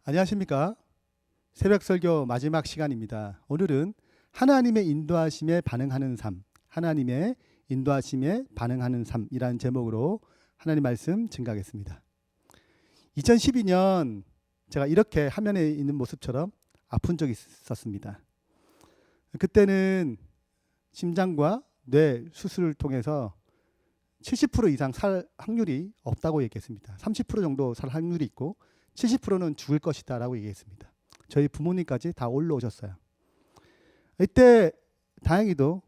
안녕하십니까. 새벽설교 마지막 시간입니다. 오늘은 하나님의 인도하심에 반응하는 삶, 하나님의 인도하심에 반응하는 삶이라는 제목으로 하나님 말씀 증가하겠습니다. 2012년 제가 이렇게 화면에 있는 모습처럼 아픈 적이 있었습니다. 그때는 심장과 뇌 수술을 통해서 70% 이상 살 확률이 없다고 얘기했습니다. 30% 정도 살 확률이 있고 70%는 죽을 것이다 라고 얘기했습니다. 저희 부모님까지 다 올라오셨어요. 이때 다행히도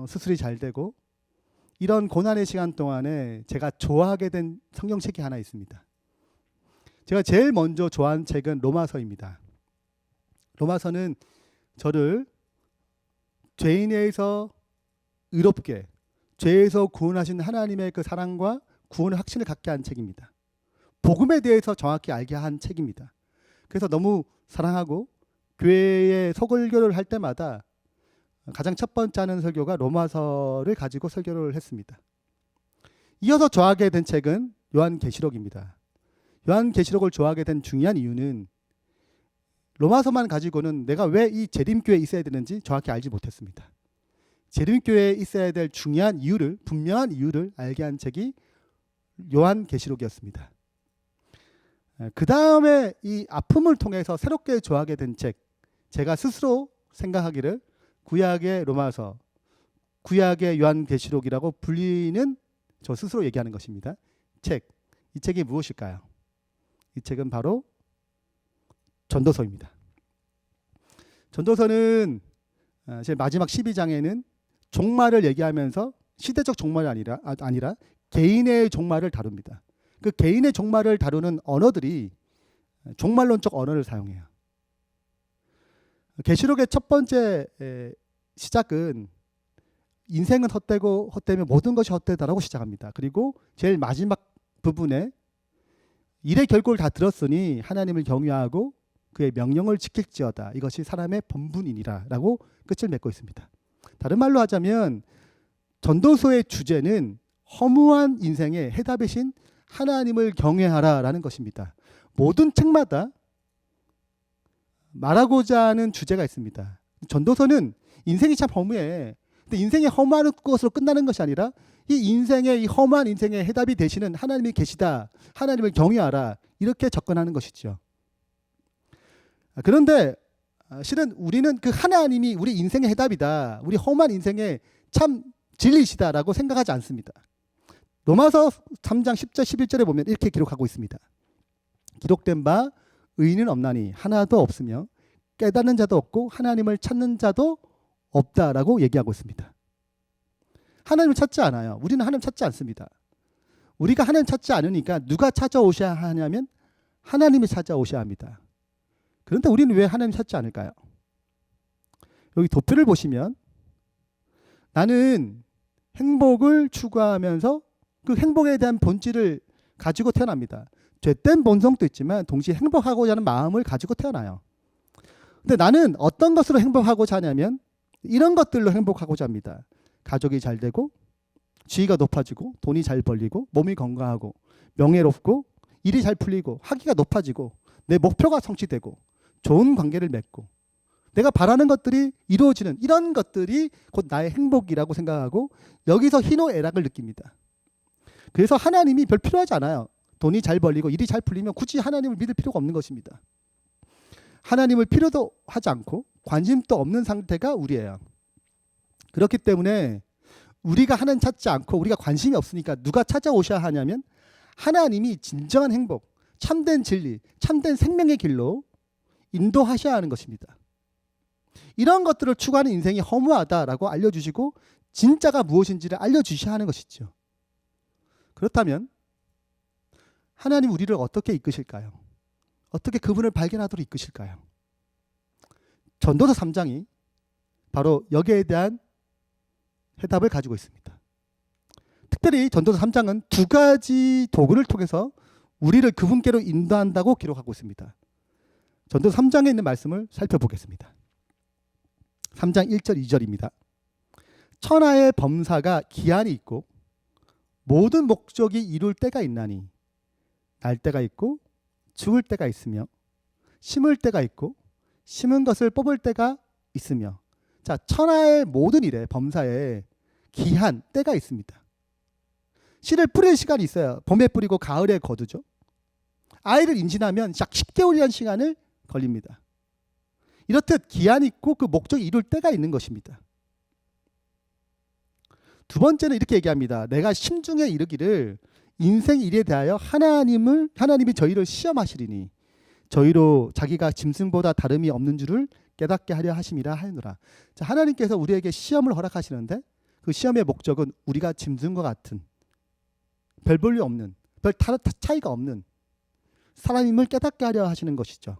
수술이 잘 되고 이런 고난의 시간 동안에 제가 좋아하게 된 성경책이 하나 있습니다. 제가 제일 먼저 좋아하는 책은 로마서입니다. 로마서는 저를 죄인에서 의롭게, 죄에서 구원하신 하나님의 그 사랑과 구원의 확신을 갖게 한 책입니다. 복음에 대해서 정확히 알게 한 책입니다. 그래서 너무 사랑하고 교회에 소설교를 할 때마다 가장 첫 번째 하는 설교가 로마서를 가지고 설교를 했습니다. 이어서 좋아하게 된 책은 요한계시록입니다. 요한계시록을 좋아하게 된 중요한 이유는 로마서만 가지고는 내가 왜 이 재림교회에 있어야 되는지 정확히 알지 못했습니다. 재림교회에 있어야 될 중요한 이유를, 분명한 이유를 알게 한 책이 요한계시록이었습니다. 그 다음에 이 아픔을 통해서 새롭게 좋아하게 된 책, 제가 스스로 생각하기를 구약의 로마서, 구약의 요한계시록이라고 불리는 저 스스로 얘기하는 것입니다. 이 책이 무엇일까요? 이 책은 바로 전도서입니다. 전도서는 제 마지막 12장에는 종말을 얘기하면서 시대적 종말이 아니라 개인의 종말을 다룹니다. 그 개인의 종말을 다루는 언어들이 종말론적 언어를 사용해요. 계시록의 첫 번째 시작은 인생은 헛되고 헛되면 모든 것이 헛되다라고 시작합니다. 그리고 제일 마지막 부분에 일의 결과를 다 들었으니 하나님을 경외하고 그의 명령을 지킬지어다. 이것이 사람의 본분이니라 라고 끝을 맺고 있습니다. 다른 말로 하자면 전도서의 주제는 허무한 인생의 해답이신 하나님을 경외하라라는 것입니다. 모든 책마다 말하고자 하는 주제가 있습니다. 전도서는 인생이 참 허무해. 근데 인생이 허무한 것으로 끝나는 것이 아니라 이 인생의 이 허무한 인생의 해답이 되시는 하나님이 계시다. 하나님을 경외하라. 이렇게 접근하는 것이죠. 그런데 실은 우리는 그 하나님이 우리 인생의 해답이다. 우리 허무한 인생의 참 진리이시다라고 생각하지 않습니다. 로마서 3장 10절 11절에 보면 이렇게 기록하고 있습니다. 기록된 바 의인은 없나니 하나도 없으며 깨닫는 자도 없고 하나님을 찾는 자도 없다라고 얘기하고 있습니다. 하나님을 찾지 않아요. 우리는 하나님 찾지 않습니다. 우리가 하나님 찾지 않으니까 누가 찾아오셔야 하냐면 하나님이 찾아오셔야 합니다. 그런데 우리는 왜 하나님 찾지 않을까요? 여기 도표를 보시면 나는 행복을 추구하면서 그 행복에 대한 본질을 가지고 태어납니다. 죄된 본성도 있지만 동시에 행복하고자 하는 마음을 가지고 태어나요. 근데 나는 어떤 것으로 행복하고자 하냐면 이런 것들로 행복하고자 합니다. 가족이 잘 되고 지위가 높아지고 돈이 잘 벌리고 몸이 건강하고 명예롭고 일이 잘 풀리고 학위가 높아지고 내 목표가 성취되고 좋은 관계를 맺고 내가 바라는 것들이 이루어지는 이런 것들이 곧 나의 행복이라고 생각하고 여기서 희노애락을 느낍니다. 그래서 하나님이 별 필요하지 않아요. 돈이 잘 벌리고 일이 잘 풀리면 굳이 하나님을 믿을 필요가 없는 것입니다. 하나님을 필요도 하지 않고 관심도 없는 상태가 우리예요. 그렇기 때문에 우리가 하나님 찾지 않고 우리가 관심이 없으니까 누가 찾아오셔야 하냐면 하나님이 진정한 행복, 참된 진리, 참된 생명의 길로 인도하셔야 하는 것입니다. 이런 것들을 추구하는 인생이 허무하다라고 알려주시고 진짜가 무엇인지를 알려주셔야 하는 것이죠. 그렇다면 하나님 우리를 어떻게 이끄실까요? 어떻게 그분을 발견하도록 이끄실까요? 전도서 3장이 바로 여기에 대한 해답을 가지고 있습니다. 특별히 전도서 3장은 두 가지 도구를 통해서 우리를 그분께로 인도한다고 기록하고 있습니다. 전도서 3장에 있는 말씀을 살펴보겠습니다. 3장 1절 2절입니다. 천하의 범사가 기한이 있고 모든 목적이 이룰 때가 있나니 날 때가 있고 죽을 때가 있으며 심을 때가 있고 심은 것을 뽑을 때가 있으며, 자, 천하의 모든 일에 범사에 기한 때가 있습니다. 씨를 뿌릴 시간이 있어요. 봄에 뿌리고 가을에 거두죠. 아이를 임신하면 약 10개월이라는 시간을 걸립니다. 이렇듯 기한이 있고 그 목적이 이룰 때가 있는 것입니다. 두 번째는 이렇게 얘기합니다. 내가 심중에 이르기를 인생 일에 대하여 하나님이 저희를 시험하시리니 저희로 자기가 짐승보다 다름이 없는 줄을 깨닫게 하려 하심이라 하느라. 자, 하나님께서 우리에게 시험을 허락하시는데 그 시험의 목적은 우리가 짐승과 같은 별 볼일 없는, 별 차이가 없는 사람임을 깨닫게 하려 하시는 것이죠.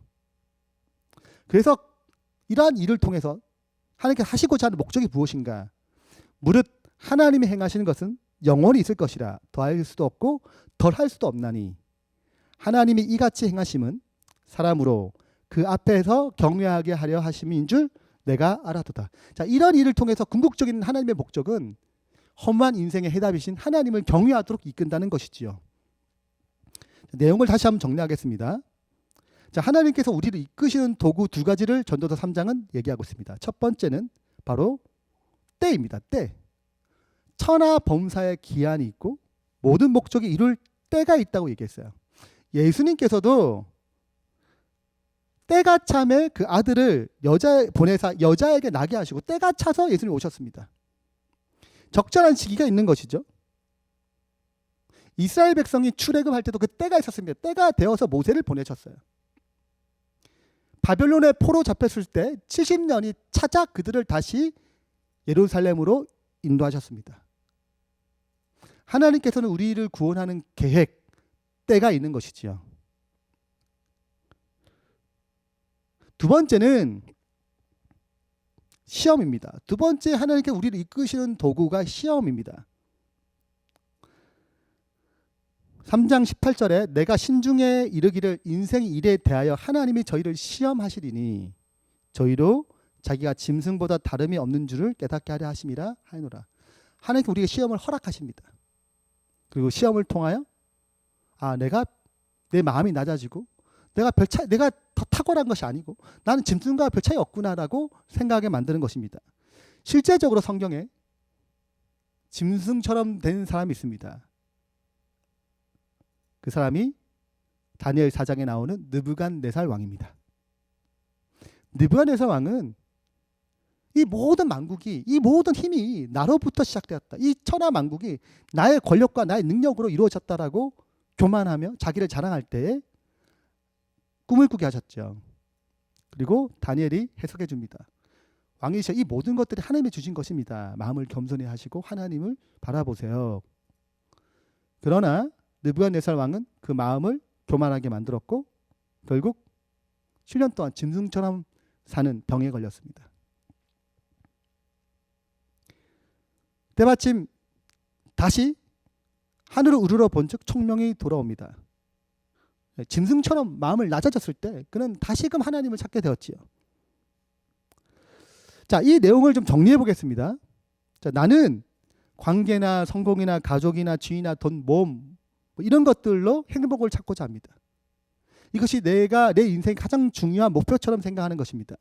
그래서 이러한 일을 통해서 하나님께서 하시고자 하는 목적이 무엇인가? 무릇 하나님이 행하시는 것은 영원히 있을 것이라 더할 수도 없고 덜할 수도 없나니 하나님이 이같이 행하심은 사람으로 그 앞에서 경외하게 하려 하심인 줄 내가 알아도다. 자, 이런 일을 통해서 궁극적인 하나님의 목적은 험한 인생의 해답이신 하나님을 경외하도록 이끈다는 것이지요. 내용을 다시 한번 정리하겠습니다. 자, 하나님께서 우리를 이끄시는 도구 두 가지를 전도서 3장은 얘기하고 있습니다. 첫 번째는 바로 때입니다. 때. 천하 범사의 기한이 있고 모든 목적이 이룰 때가 있다고 얘기했어요. 예수님께서도 때가 참에 그 아들을 보내사 여자에게 나게 하시고 때가 차서 예수님이 오셨습니다. 적절한 시기가 있는 것이죠. 이스라엘 백성이 출애굽할 때도 그 때가 있었습니다. 때가 되어서 모세를 보내셨어요. 바벨론의 포로 잡혔을 때 70년이 찾아 그들을 다시 예루살렘으로 인도하셨습니다. 하나님께서는 우리를 구원하는 계획, 때가 있는 것이지요. 두 번째는 시험입니다. 두 번째 하나님께 우리를 이끄시는 도구가 시험입니다. 3장 18절에 내가 신중에 이르기를 인생 일에 대하여 하나님이 저희를 시험하시리니 저희로 자기가 짐승보다 다름이 없는 줄을 깨닫게 하려 하심이라 하노라. 하나님께 우리에게 시험을 허락하십니다. 그리고 시험을 통하여 내가 내 마음이 낮아지고 내가 더 탁월한 것이 아니고 나는 짐승과 별 차이 없구나라고 생각하게 만드는 것입니다. 실제적으로 성경에 짐승처럼 된 사람이 있습니다. 그 사람이 다니엘 4장에 나오는 느부갓네살 왕입니다. 느부갓네살 왕은 이 모든 만국이, 이 모든 힘이 나로부터 시작되었다. 이 천하 만국이 나의 권력과 나의 능력으로 이루어졌다라고 교만하며 자기를 자랑할 때에 꿈을 꾸게 하셨죠. 그리고 다니엘이 해석해 줍니다. 왕이시여, 이 모든 것들이 하나님이 주신 것입니다. 마음을 겸손히 하시고 하나님을 바라보세요. 그러나 느부갓네살 왕은 그 마음을 교만하게 만들었고 결국 7년 동안 짐승처럼 사는 병에 걸렸습니다. 때마침 다시 하늘을 우러러 본즉 총명이 돌아옵니다. 짐승처럼 마음을 낮아졌을 때 그는 다시금 하나님을 찾게 되었지요. 자, 이 내용을 좀 정리해 보겠습니다. 자, 나는 관계나 성공이나 가족이나 지위나 돈, 몸 이런 것들로 행복을 찾고자 합니다. 이것이 내가 내 인생의 가장 중요한 목표처럼 생각하는 것입니다.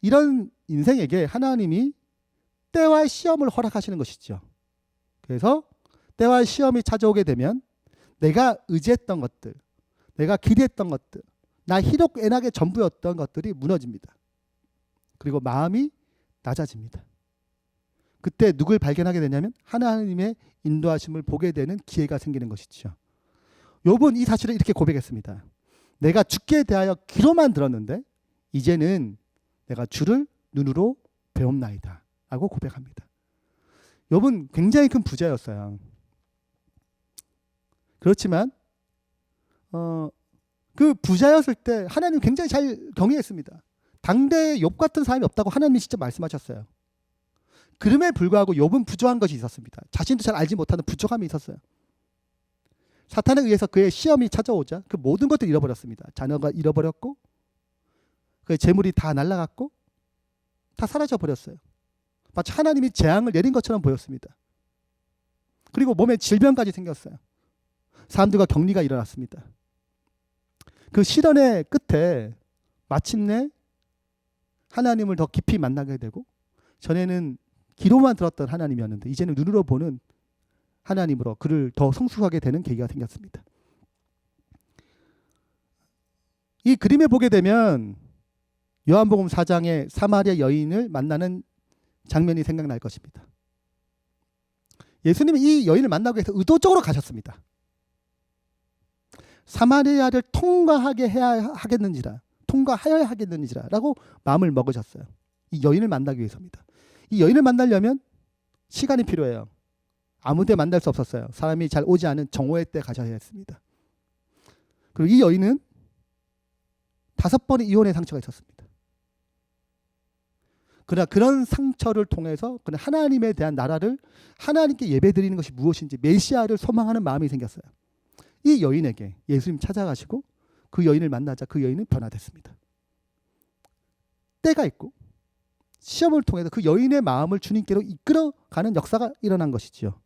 이런 인생에게 하나님이 때와 시험을 허락하시는 것이죠. 그래서 때와 시험이 찾아오게 되면 내가 의지했던 것들, 내가 기대했던 것들, 나 희록 애락의 전부였던 것들이 무너집니다. 그리고 마음이 낮아집니다. 그때 누굴 발견하게 되냐면 하나님의 인도하심을 보게 되는 기회가 생기는 것이죠. 욥은 이 사실을 이렇게 고백했습니다. 내가 주께 대하여 귀로만 들었는데 이제는 내가 주를 눈으로 배움나이다 라고 고백합니다. 욥은 굉장히 큰 부자였어요. 그렇지만 그 부자였을 때 하나님 굉장히 잘 경외했습니다. 당대에 욥 같은 사람이 없다고 하나님이 직접 말씀하셨어요. 그럼에 불구하고 욥은 부족한 것이 있었습니다. 자신도 잘 알지 못하는 부족함이 있었어요. 사탄에 의해서 그의 시험이 찾아오자 그 모든 것들을 잃어버렸습니다. 자녀가 잃어버렸고 그의 재물이 다 날아갔고 다 사라져 버렸어요. 마치 하나님이 재앙을 내린 것처럼 보였습니다. 그리고 몸에 질병까지 생겼어요. 사람들과 격리가 일어났습니다. 그 시련의 끝에 마침내 하나님을 더 깊이 만나게 되고, 전에는 귀로만 들었던 하나님이었는데 이제는 눈으로 보는 하나님으로 그를 더 성숙하게 되는 계기가 생겼습니다. 이 그림에 보게 되면 요한복음 4장의 사마리아 여인을 만나는 장면이 생각날 것입니다. 예수님이 이 여인을 만나기 위해서 의도적으로 가셨습니다. 사마리아를 통과하여야 하겠는지라고 마음을 먹으셨어요. 이 여인을 만나기 위해서입니다. 이 여인을 만나려면 시간이 필요해요. 아무 데 만날 수 없었어요. 사람이 잘 오지 않은 정오의 때 가셔야 했습니다. 그리고 이 여인은 5번의 이혼의 상처가 있었습니다. 그러나 그런 상처를 통해서 그냥 하나님에 대한 나라를, 하나님께 예배드리는 것이 무엇인지, 메시아를 소망하는 마음이 생겼어요. 이 여인에게 예수님 찾아가시고 그 여인을 만나자 그 여인은 변화됐습니다. 때가 있고 시험을 통해서 그 여인의 마음을 주님께로 이끌어가는 역사가 일어난 것이지요.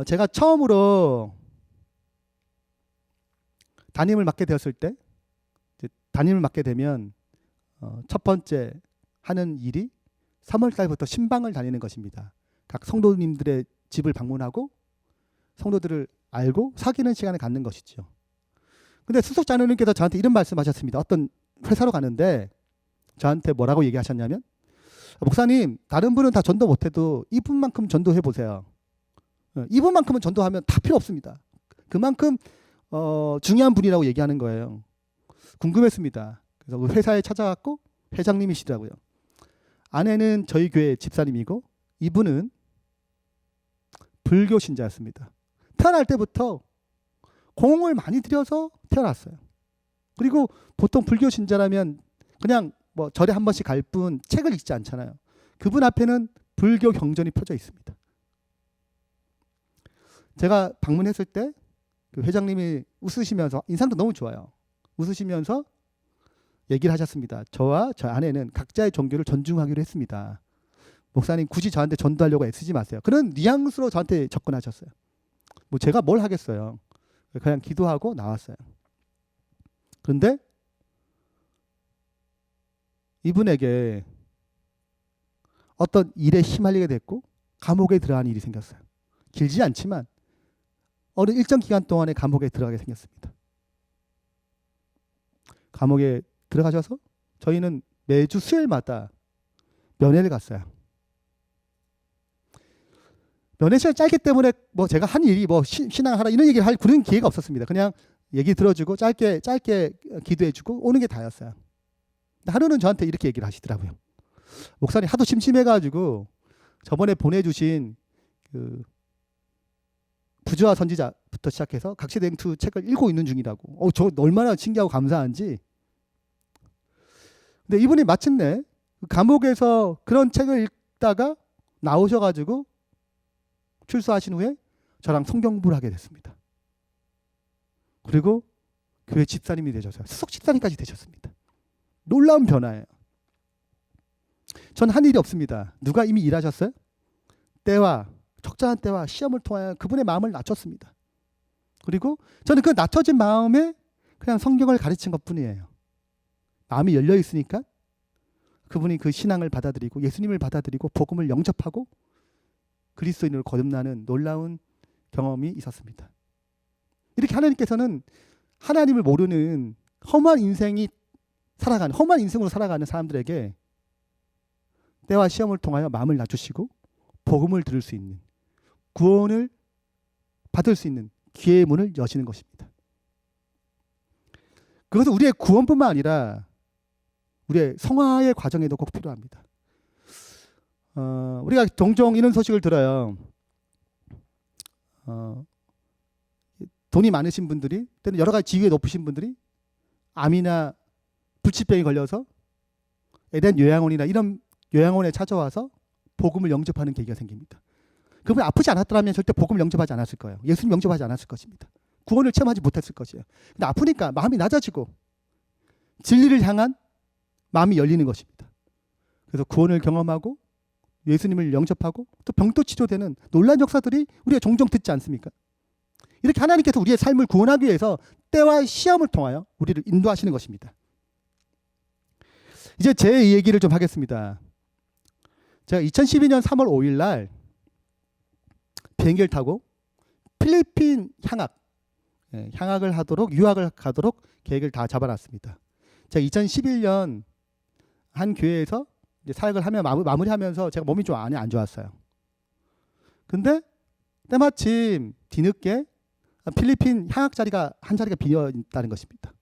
제가 처음으로 담임을 맡게 되었을 때, 담임을 맡게 되면 첫 번째 하는 일이 3월 달부터 신방을 다니는 것입니다. 각 성도님들의 집을 방문하고 성도들을 알고 사귀는 시간을 갖는 것이죠. 근데 수석 장로님께서 저한테 이런 말씀하셨습니다. 어떤 회사로 가는데 저한테 뭐라고 얘기하셨냐면, 목사님, 다른 분은 다 전도 못해도 이분만큼 전도해 보세요. 이분만큼은 전도하면 다 필요 없습니다. 그만큼 중요한 분이라고 얘기하는 거예요. 궁금했습니다. 그래서 그 회사에 찾아갔고, 회장님이시더라고요. 아내는 저희 교회 집사님이고 이분은 불교 신자였습니다. 태어날 때부터 공을 많이 들여서 태어났어요. 그리고 보통 불교 신자라면 그냥 뭐 절에 한 번씩 갈 뿐 책을 읽지 않잖아요. 그분 앞에는 불교 경전이 펴져 있습니다. 제가 방문했을 때 그 회장님이 웃으시면서, 인상도 너무 좋아요. 웃으시면서 얘기를 하셨습니다. 저와 저 아내는 각자의 종교를 존중하기로 했습니다. 목사님, 굳이 저한테 전도하려고 애쓰지 마세요. 그런 뉘앙스로 저한테 접근하셨어요. 뭐 제가 뭘 하겠어요. 그냥 기도하고 나왔어요. 그런데 이분에게 어떤 일에 휘말리게 됐고 감옥에 들어가는 일이 생겼어요. 길지 않지만 어느 일정 기간 동안에 감옥에 들어가게 생겼습니다. 감옥에 들어가셔서 저희는 매주 수요일마다 면회를 갔어요. 면회 시간이 짧기 때문에 뭐 제가 한 일이 뭐 신앙하라 이런 얘기를 할 그런 기회가 없었습니다. 그냥 얘기 들어주고 짧게 기도해주고 오는 게 다였어요. 하루는 저한테 이렇게 얘기를 하시더라고요. 목사님, 하도 심심해가지고 저번에 보내주신 그 부조화 선지자부터 시작해서 각시대행투 책을 읽고 있는 중이라고. 저 얼마나 신기하고 감사한지. 근데 이분이 마침내 감옥에서 그런 책을 읽다가 나오셔가지고 출소하신 후에 저랑 성경 공부를 하게 됐습니다. 그리고 교회 집사님이 되셨어요. 수석 집사님까지 되셨습니다. 놀라운 변화예요. 전 한 일이 없습니다. 누가 이미 일하셨어요? 적절한 때와 시험을 통하여 그분의 마음을 낮췄습니다. 그리고 저는 그 낮춰진 마음에 그냥 성경을 가르친 것뿐이에요. 마음이 열려 있으니까 그분이 그 신앙을 받아들이고 예수님을 받아들이고 복음을 영접하고 그리스도인으로 거듭나는 놀라운 경험이 있었습니다. 이렇게 하나님께서는 하나님을 모르는 험한 인생으로 살아가는 사람들에게 때와 시험을 통하여 마음을 낮추시고 복음을 들을 수 있는, 구원을 받을 수 있는 기회의 문을 여시는 것입니다. 그것은 우리의 구원뿐만 아니라 우리의 성화의 과정에도 꼭 필요합니다. 우리가 종종 이런 소식을 들어요. 돈이 많으신 분들이, 또는 여러 가지 지위에 높으신 분들이 암이나 불치병이 걸려서 에덴 요양원이나 이런 요양원에 찾아와서 복음을 영접하는 계기가 생깁니다. 그분이 아프지 않았더라면 절대 복음을 영접하지 않았을 거예요. 예수님 영접하지 않았을 것입니다. 구원을 체험하지 못했을 것이에요. 근데 아프니까 마음이 낮아지고 진리를 향한 마음이 열리는 것입니다. 그래서 구원을 경험하고 예수님을 영접하고 또 병도 치료되는 놀라운 역사들이 우리가 종종 듣지 않습니까? 이렇게 하나님께서 우리의 삶을 구원하기 위해서 때와 시험을 통하여 우리를 인도하시는 것입니다. 이제 제 얘기를 좀 하겠습니다. 제가 2012년 3월 5일 날 비행기를 타고 필리핀 향학을 하도록, 유학을 가도록 계획을 다 잡아놨습니다. 제가 2011년 한 교회에서 이제 사역을 하며 마무리하면서 제가 몸이 좀 안 좋았어요. 근데 때마침 뒤늦게 필리핀 향학 자리가 한 자리가 비어 있다는 것입니다.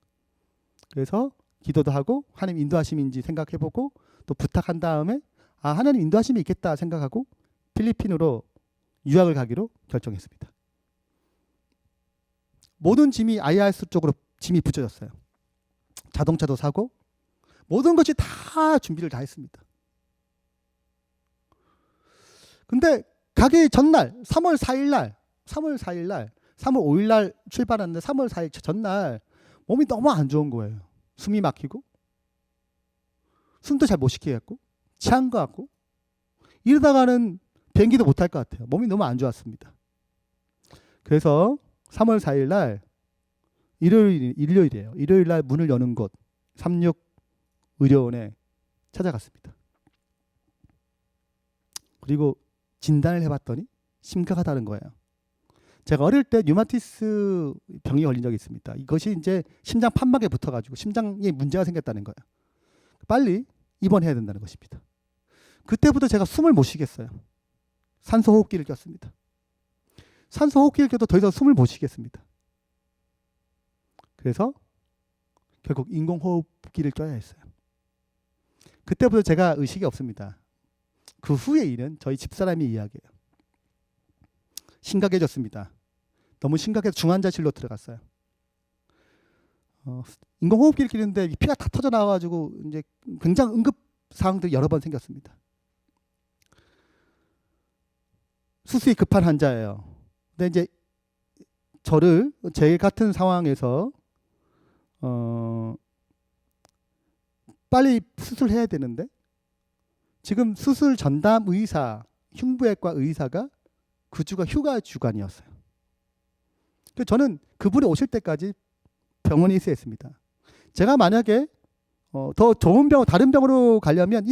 그래서 기도도 하고 하나님 인도하심인지 생각해보고 또 부탁한 다음에 하나님 인도하심이 있겠다 생각하고 필리핀으로 유학을 가기로 결정했습니다. 모든 짐이 IRS 쪽으로 짐이 붙여졌어요. 자동차도 사고 모든 것이 다 준비를 다 했습니다. 근데 가기 전날 3월 4일 날 3월 5일 날 출발하는데 3월 4일 전날 몸이 너무 안 좋은 거예요. 숨이 막히고 숨도 잘 못 쉬겠고 취한 것 같고 이러다가는 비행기도 못 탈 것 같아요. 몸이 너무 안 좋았습니다. 그래서 3월 4일 날 일요일이에요. 일요일 날 문을 여는 곳 36 의료원에 찾아갔습니다. 그리고 진단을 해봤더니 심각하다는 거예요. 제가 어릴 때 류마티스 병이 걸린 적이 있습니다. 이것이 이제 심장 판막에 붙어가지고 심장에 문제가 생겼다는 거예요. 빨리 입원해야 된다는 것입니다. 그때부터 제가 숨을 못 쉬겠어요. 산소 호흡기를 꼈습니다. 산소 호흡기를 껴도 더 이상 숨을 못 쉬겠습니다. 그래서 결국 인공호흡기를 껴야 했어요. 그때부터 제가 의식이 없습니다. 그 후의 일은 저희 집사람이 이야기해요. 심각해졌습니다. 너무 심각해서 중환자실로 들어갔어요. 인공호흡기를 끼는데 피가 다 터져 나와가지고 이제 굉장히 응급 상황들이 여러 번 생겼습니다. 수술이 급한 환자예요. 근데 이제 저를 제 같은 상황에서 빨리 수술해야 되는데 지금 수술 전담 의사, 흉부외과 의사가 그 주가 휴가 주간이었어요. 그래서 저는 그분이 오실 때까지 병원에 있어야 했습니다. 제가 만약에 더 좋은 병, 다른 병으로 가려면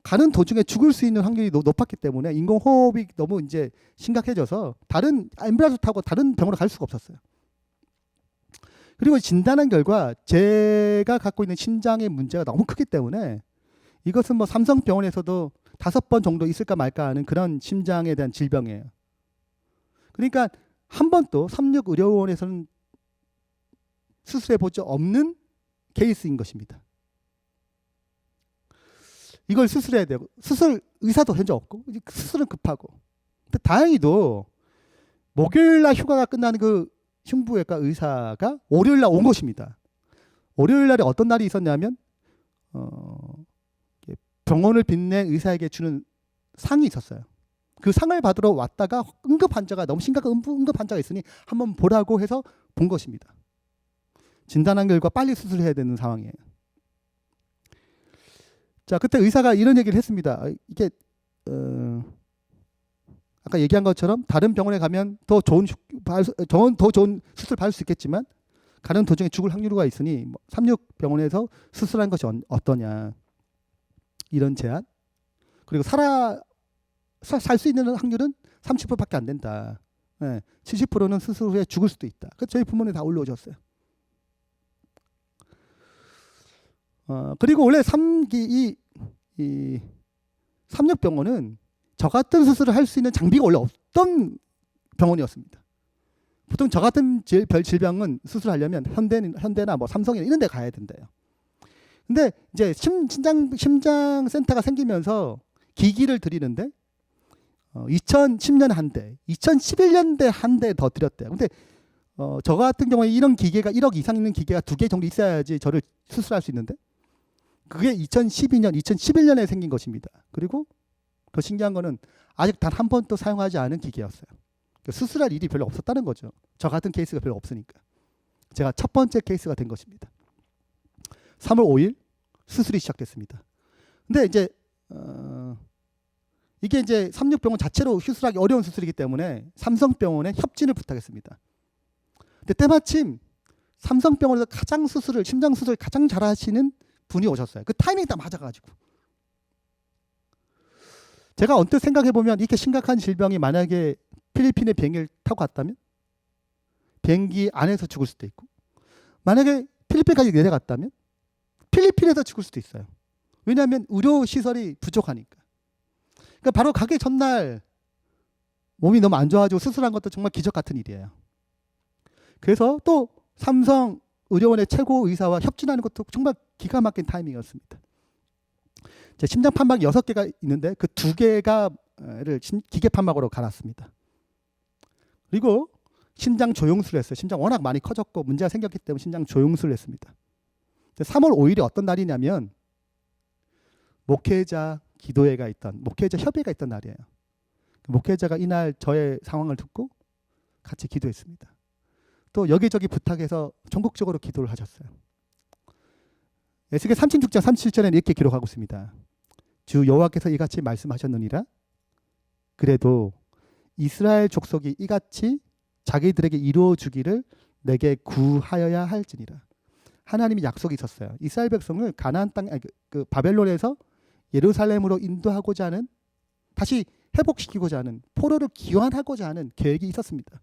가는 도중에 죽을 수 있는 확률이 높았기 때문에 인공호흡이 너무 이제 심각해져서 다른 앰뷸런스 타고 다른 병으로 갈 수가 없었어요. 그리고 진단한 결과 제가 갖고 있는 심장의 문제가 너무 크기 때문에 이것은 뭐 삼성병원에서도 5번 정도 있을까 말까 하는 그런 심장에 대한 질병이에요. 그러니까 한 번도 36의료원에서는 수술해 본 적 없는 케이스인 것입니다. 이걸 수술해야 되고 수술 의사도 현재 없고 수술은 급하고. 근데 다행히도 목요일날 휴가가 끝나는 그 흉부외과 의사가 월요일날 온 것입니다. 월요일날에 어떤 날이 있었냐면 병원을 빛낸 의사에게 주는 상이 있었어요. 그 상을 받으러 왔다가 응급 환자가 너무 심각한 응급 환자가 있으니 한번 보라고 해서 본 것입니다. 진단한 결과 빨리 수술해야 되는 상황이에요. 자, 그때 의사가 이런 얘기를 했습니다. 이게 아까 얘기한 것처럼 다른 병원에 가면 더 좋은 수술 받을 수 있겠지만 가는 도중에 죽을 확률이 있으니 36병원에서 수술한 것이 어떠냐 이런 제안. 그리고 살 수 있는 확률은 30%밖에 안 된다. 70%는 수술 후에 죽을 수도 있다. 그래서 저희 부모님 다 올라오셨어요. 그리고 원래 이 삼육병원은 저 같은 수술을 할 수 있는 장비가 원래 없던 병원이었습니다. 보통 저 같은 질병은 수술하려면 현대나 뭐 삼성이나 이런 데 가야 된대요. 근데 이제 심장 센터가 생기면서 기기를 드리는데 2010년에 한 대, 2011년에 한 대 더 드렸대요. 근데 저 같은 경우에 이런 기계가 1억 이상 있는 기계가 2개 정도 있어야지 저를 수술할 수 있는데 그게 2011년에 생긴 것입니다. 그리고 더 신기한 거는 아직 단 한 번도 사용하지 않은 기계였어요. 수술할 일이 별로 없었다는 거죠. 저 같은 케이스가 별로 없으니까. 제가 첫 번째 케이스가 된 것입니다. 3월 5일 수술이 시작됐습니다. 근데 이제 이게 이제 삼육병원 자체로 수술하기 어려운 수술이기 때문에 삼성병원에 협진을 부탁했습니다. 근데 때마침 삼성병원에서 가장 심장 수술을 가장 잘하시는 분이 오셨어요. 그 타이밍이 딱 맞아가지고. 제가 언뜻 생각해보면 이렇게 심각한 질병이 만약에 필리핀에 비행기를 타고 갔다면 비행기 안에서 죽을 수도 있고, 만약에 필리핀까지 내려갔다면 필리핀에서 죽을 수도 있어요. 왜냐하면 의료시설이 부족하니까. 그러니까 바로 가기 전날 몸이 너무 안 좋아지고 수술한 것도 정말 기적 같은 일이에요. 그래서 또 삼성 의료원의 최고 의사와 협진하는 것도 정말 기가 막힌 타이밍이었습니다. 제 심장 판막 6개가 있는데 그 2개가를 기계 판막으로 갈았습니다. 그리고 심장 조영술을 했어요. 심장 워낙 많이 커졌고 문제가 생겼기 때문에 심장 조영술을 했습니다. 3월 5일이 어떤 날이냐면 목회자 기도회가 있던, 목회자 협의회가 있던 날이에요. 목회자가 이날 저의 상황을 듣고 같이 기도했습니다. 또 여기저기 부탁해서 전국적으로 기도를 하셨어요. 에스겔 36장 37절에는 이렇게 기록하고 있습니다. 주 여호와께서 이같이 말씀하셨느니라. 그래도 이스라엘 족속이 이같이 자기들에게 이루어 주기를 내게 구하여야 할지니라. 하나님이 약속이 있었어요. 이스라엘 백성을 가나안 땅, 그 바벨론에서 예루살렘으로 인도하고자 하는, 다시 회복시키고자 하는, 포로를 귀환하고자 하는 계획이 있었습니다.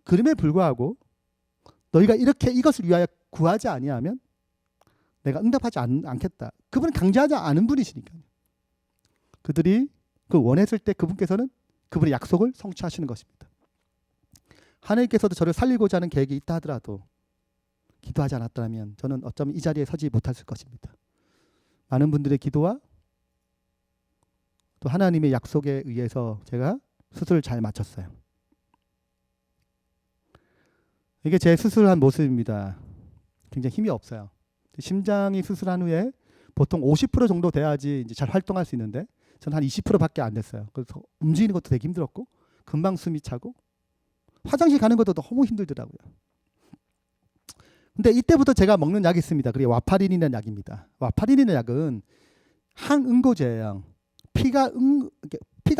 그럼에 불구하고 너희가 이렇게 이것을 위하여 구하지 아니하면 내가 응답하지 않겠다. 그분은 강제하지 않은 분이시니까요. 그들이 그 원했을 때 그분께서는 그분의 약속을 성취하시는 것입니다. 하나님께서도 저를 살리고자 하는 계획이 있다 하더라도 기도하지 않았다면 저는 어쩌면 이 자리에 서지 못했을 것입니다. 많은 분들의 기도와 또 하나님의 약속에 의해서 제가 수술을 잘 마쳤어요. 이게 제 수술한 모습입니다. 굉장히 힘이 없어요. 심장이 수술한 후에 보통 50% 정도 돼야지 이제 잘 활동할 수 있는데 저는 한 20%밖에 안 됐어요. 그래서 움직이는 것도 되게 힘들었고 금방 숨이 차고 화장실 가는 것도 너무 힘들더라고요. 근데 이때부터 제가 먹는 약이 있습니다. 그게 와파린이라는 약입니다. 와파린이라는 약은 항응고제예요. 피가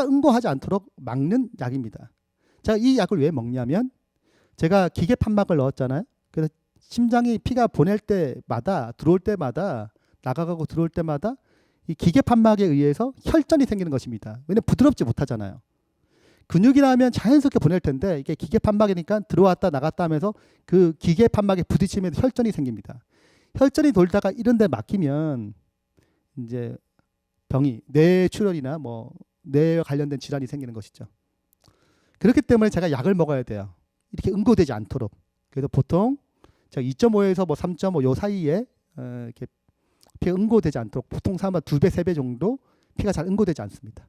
응고하지 않도록 막는 약입니다. 제가 이 약을 왜 먹냐면 제가 기계 판막을 넣었잖아요. 그래서 심장이 피가 보낼 때마다 들어올 때마다 나가고 들어올 때마다 이 기계 판막에 의해서 혈전이 생기는 것입니다. 왜냐면 부드럽지 못하잖아요. 근육이라면 자연스럽게 보낼 텐데 이게 기계 판막이니까 들어왔다 나갔다 하면서 그 기계 판막에 부딪히면서 혈전이 생깁니다. 혈전이 돌다가 이런 데 막히면 이제 병이 뇌출혈이나 뭐 뇌에 관련된 질환이 생기는 것이죠. 그렇기 때문에 제가 약을 먹어야 돼요. 이렇게 응고되지 않도록. 그래서 보통 제가 2.5에서 뭐 3.5 요 사이에 이렇게 피가 응고되지 않도록 보통 사람보다 2배, 3배 정도 피가 잘 응고되지 않습니다.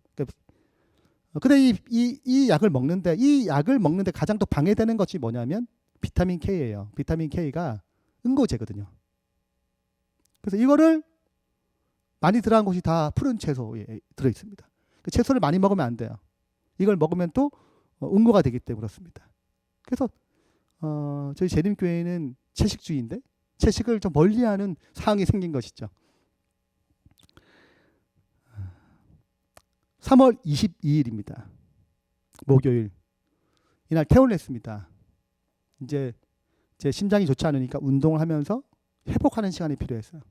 근데 이 약을 먹는데 가장 또 방해되는 것이 뭐냐면 비타민 K예요. 비타민 K가 응고제거든요. 그래서 이거를 많이 들어간 것이 다 푸른 채소에 들어 있습니다. 그 채소를 많이 먹으면 안 돼요. 이걸 먹으면 또 응고가 되기 때문에 그렇습니다. 그래서 저희 재림교회는 채식주의인데 채식을 좀 멀리하는 상황이 생긴 것이죠. 3월 22일입니다. 목요일. 이날 퇴원을 했습니다. 이제 제 심장이 좋지 않으니까 운동을 하면서 회복하는 시간이 필요했어요.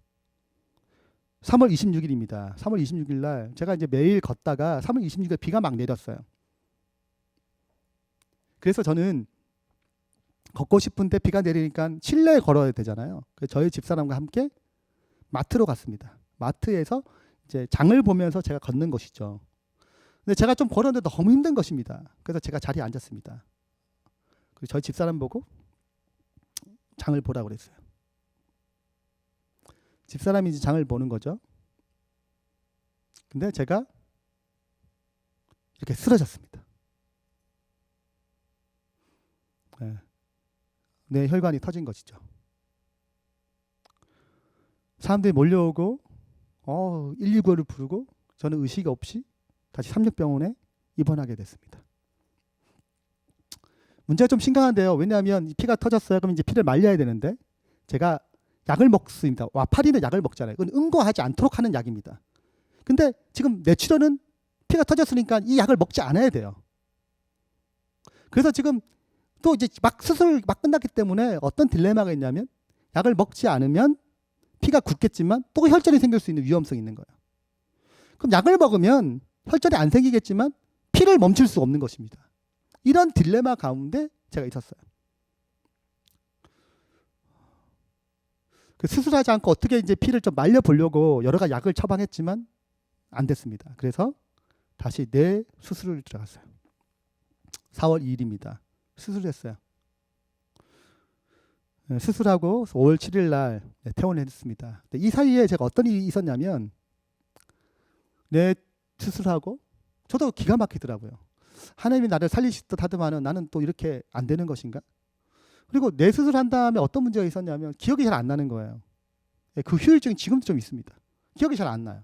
3월 26일입니다. 3월 26일 날 제가 이제 매일 걷다가 3월 26일에 비가 막 내렸어요. 그래서 저는 걷고 싶은데 비가 내리니까 실내에 걸어야 되잖아요. 그래서 저희 집사람과 함께 마트로 갔습니다. 마트에서 이제 장을 보면서 제가 걷는 것이죠. 근데 제가 좀 걸었는데 너무 힘든 것입니다. 그래서 제가 자리에 앉았습니다. 그리고 저희 집사람 보고 장을 보라고 그랬어요. 집사람이 이제 장을 보는 거죠. 근데 제가 이렇게 쓰러졌습니다. 네. 내 혈관이 터진 것이죠. 사람들이 몰려오고 119를 부르고 저는 의식 없이 다시 삼육병원에 입원하게 됐습니다. 문제가 좀 심각한데요. 왜냐하면 피가 터졌어요. 그럼 이제 피를 말려야 되는데 제가 약을 먹습니다. 와파린의 약을 먹잖아요. 그건 응고하지 않도록 하는 약입니다. 근데 지금 뇌출혈은 피가 터졌으니까 이 약을 먹지 않아야 돼요. 그래서 지금 또 이제 막 수술 막 끝났기 때문에 어떤 딜레마가 있냐면 약을 먹지 않으면 피가 굳겠지만 또 혈전이 생길 수 있는 위험성이 있는 거예요. 그럼 약을 먹으면 혈전이 안 생기겠지만 피를 멈출 수 없는 것입니다. 이런 딜레마 가운데 제가 있었어요. 그 수술하지 않고 어떻게 이제 피를 좀 말려보려고 여러 가지 약을 처방했지만 안 됐습니다. 그래서 다시 뇌 수술을 들어갔어요. 4월 2일입니다. 수술했어요. 수술하고 5월 7일 날 퇴원을 했습니다. 이 사이에 제가 어떤 일이 있었냐면 뇌 수술하고 저도 기가 막히더라고요. 하나님이 나를 살리실 듯 하더만은 나는 또 이렇게 안 되는 것인가? 그리고 뇌 수술한 다음에 어떤 문제가 있었냐면 기억이 잘 안 나는 거예요. 그 후유증이 지금도 좀 있습니다. 기억이 잘 안 나요.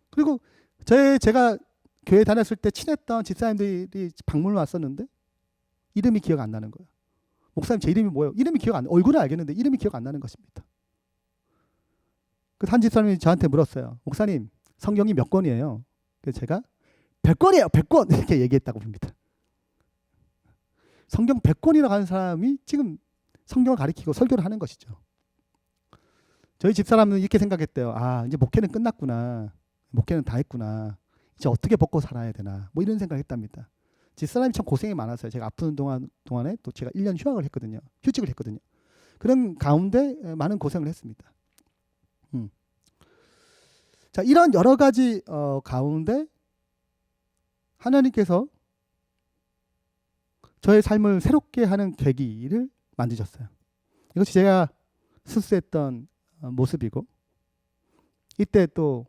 그리고 제가 교회 다녔을 때 친했던 집사님들이 방문을 왔었는데 이름이 기억 안 나는 거예요. 목사님 제 이름이 뭐예요? 이름이 기억 안, 얼굴은 알겠는데 이름이 기억 안 나는 것입니다. 그 한 집사님이 저한테 물었어요. 목사님 성경이 몇 권이에요? 그래서 제가 100권이에요. 100권 이렇게 얘기했다고 합니다. 성경 100권이라고 하는 사람이 지금 성경을 가리키고 설교를 하는 것이죠. 저희 집사람은 이렇게 생각했대요. 아, 이제 목회는 끝났구나. 목회는 다 했구나. 이제 어떻게 먹고 살아야 되나. 뭐 이런 생각을 했답니다. 집사람이 참 고생이 많았어요. 제가 아픈 동안에 또 제가 1년 휴학을 했거든요. 휴직을 했거든요. 그런 가운데 많은 고생을 했습니다. 자, 이런 여러 가지 가운데 하나님께서 저의 삶을 새롭게 하는 계기를 만드셨어요. 이것이 제가 수술했던 모습이고 이때 또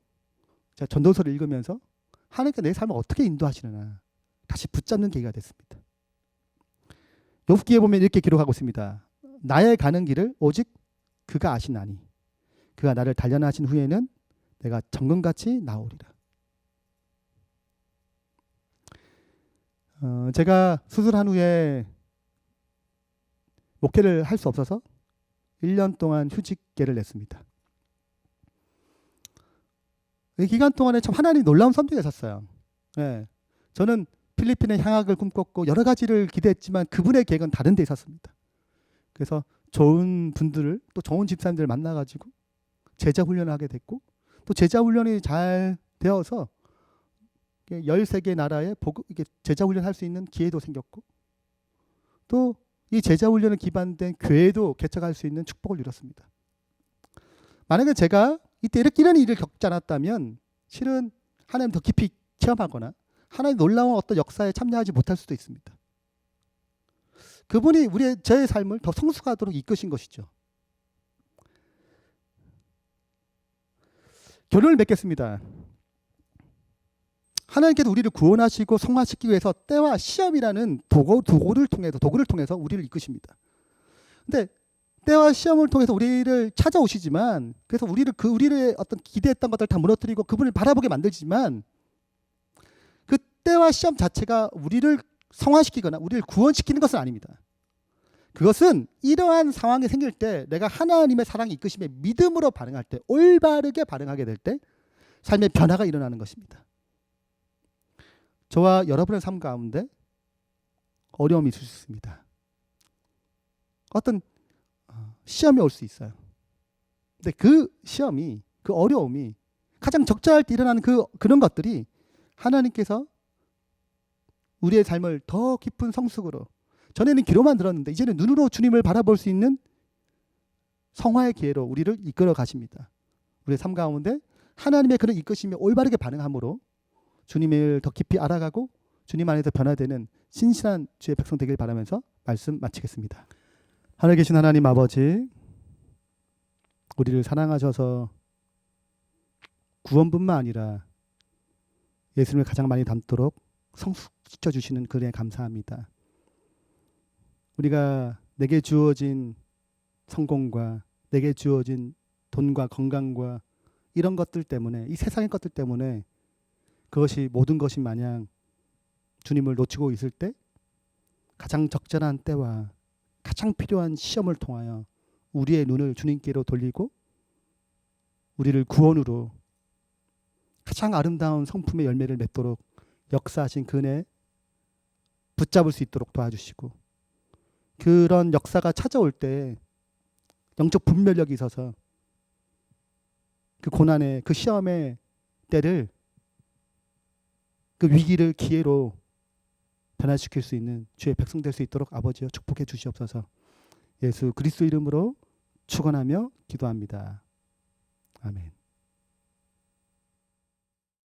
제가 전도서를 읽으면서 하나님께 내 삶을 어떻게 인도하시느냐 다시 붙잡는 계기가 됐습니다. 욥기에 보면 이렇게 기록하고 있습니다. 나의 가는 길을 오직 그가 아시나니 그가 나를 단련하신 후에는 내가 정금같이 나오리라. 제가 수술한 후에 목회를 할 수 없어서 1년 동안 휴직계를 냈습니다. 이 기간 동안에 참 하나님 놀라운 섭리가 있었어요. 네. 저는 필리핀의 향학을 꿈꿨고 여러 가지를 기대했지만 그분의 계획은 다른 데 있었습니다. 그래서 좋은 분들을 또 좋은 집사님들을 만나가지고 제자 훈련을 하게 됐고 또 제자 훈련이 잘 되어서 13개 나라에 제자 훈련할 수 있는 기회도 생겼고 또 이 제자 훈련을 기반된 교회도 개척할 수 있는 축복을 누렸습니다. 만약에 제가 이때 이런 일을 겪지 않았다면 실은 하나님 더 깊이 체험하거나 하나님 놀라운 어떤 역사에 참여하지 못할 수도 있습니다. 그분이 저의 삶을 더 성숙하도록 이끄신 것이죠. 결론을 맺겠습니다. 하나님께서 우리를 구원하시고 성화시키기 위해서 때와 시험이라는 도구를 통해서 우리를 이끄십니다. 근데 때와 시험을 통해서 우리를 찾아오시지만 그래서 우리를 어떤 기대했던 것들 다 무너뜨리고 그분을 바라보게 만들지만 그 때와 시험 자체가 우리를 성화시키거나 우리를 구원시키는 것은 아닙니다. 그것은 이러한 상황이 생길 때 내가 하나님의 사랑이 이끄심에 믿음으로 반응할 때 올바르게 반응하게 될 때 삶의 변화가 일어나는 것입니다. 저와 여러분의 삶 가운데 어려움이 있을 수 있습니다. 어떤 시험이 올 수 있어요. 근데 그 시험이 그 어려움이 가장 적절할 때 일어나는 그런 것들이 하나님께서 우리의 삶을 더 깊은 성숙으로 전에는 귀로만 들었는데 이제는 눈으로 주님을 바라볼 수 있는 성화의 기회로 우리를 이끌어 가십니다. 우리의 삶 가운데 하나님의 그런 이끄심에 올바르게 반응함으로 주님을 더 깊이 알아가고 주님 안에서 변화되는 신실한 주의 백성 되길 바라면서 말씀 마치겠습니다. 하늘에 계신 하나님 아버지, 우리를 사랑하셔서 구원뿐만 아니라 예수님을 가장 많이 닮도록 성숙시켜 주시는 그에 감사합니다. 우리가 내게 주어진 성공과 내게 주어진 돈과 건강과 이런 것들 때문에 이 세상의 것들 때문에 그것이 모든 것이 마냥 주님을 놓치고 있을 때 가장 적절한 때와 가장 필요한 시험을 통하여 우리의 눈을 주님께로 돌리고 우리를 구원으로 가장 아름다운 성품의 열매를 맺도록 역사하신 그 은혜 붙잡을 수 있도록 도와주시고, 그런 역사가 찾아올 때 영적 분별력이 있어서 그 고난의 그 시험의 때를, 그 위기를 기회로 변화시킬 수 있는 주의 백성 될 수 있도록 아버지여 축복해 주시옵소서. 예수 그리스도 이름으로 축원하며 기도합니다. 아멘.